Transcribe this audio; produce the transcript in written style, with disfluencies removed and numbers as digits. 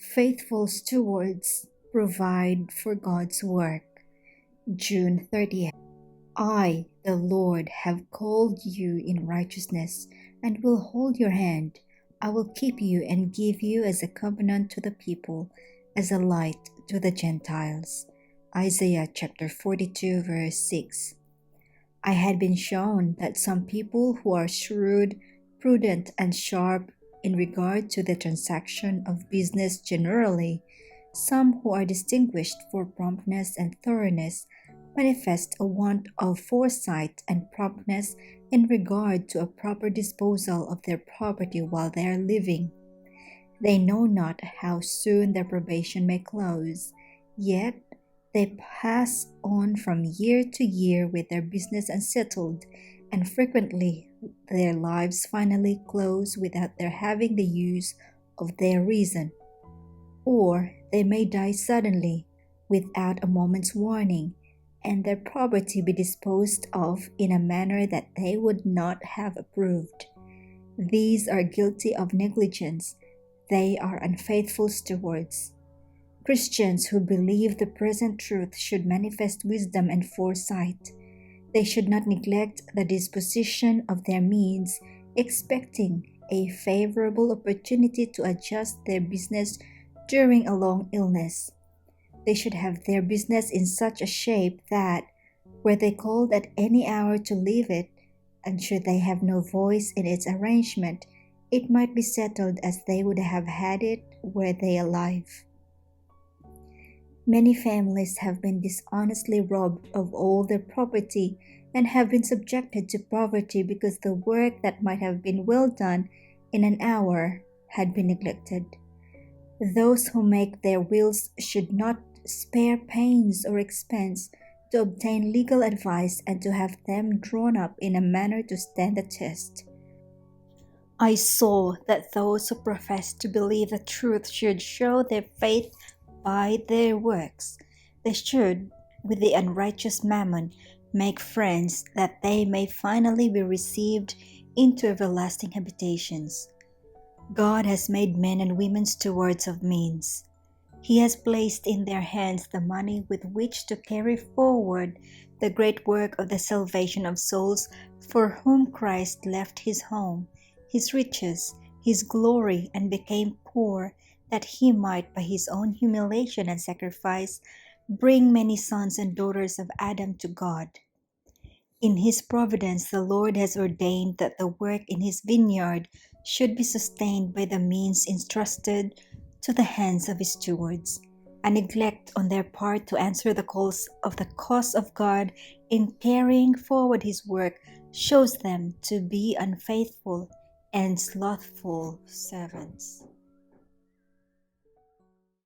Faithful stewards provide for God's work. June 30th. I, the Lord, have called you in righteousness and will hold your hand. I will keep you and give you as a covenant to the people, as a light to the Gentiles. Isaiah chapter 42 verse 6. I had been shown that some people who are shrewd, prudent, and sharp in regard to the transaction of business generally, some who are distinguished for promptness and thoroughness, manifest a want of foresight and promptness in regard to a proper disposal of their property while they are living. They know not how soon their probation may close, yet they pass on from year to year with their business unsettled, and frequently their lives finally close without their having the use of their reason. Or they may die suddenly, without a moment's warning, and their property be disposed of in a manner that they would not have approved. These are guilty of negligence. They are unfaithful stewards. Christians who believe the present truth should manifest wisdom and foresight. They should not neglect the disposition of their means, expecting a favorable opportunity to adjust their business during a long illness. They should have their business in such a shape that, were they called at any hour to leave it, and should they have no voice in its arrangement, it might be settled as they would have had it were they alive. Many families have been dishonestly robbed of all their property and have been subjected to poverty because the work that might have been well done in an hour had been neglected. Those who make their wills should not spare pains or expense to obtain legal advice and to have them drawn up in a manner to stand the test. I saw that those who profess to believe the truth should show their faith by their works. They should, with the unrighteous mammon, make friends that they may finally be received into everlasting habitations. God has made men and women stewards of means. He has placed in their hands the money with which to carry forward the great work of the salvation of souls for whom Christ left his home, his riches, his glory, and became poor, that he might, by his own humiliation and sacrifice, bring many sons and daughters of Adam to God. In his providence, the Lord has ordained that the work in his vineyard should be sustained by the means entrusted to the hands of his stewards. A neglect on their part to answer the calls of the cause of God in carrying forward his work shows them to be unfaithful and slothful servants.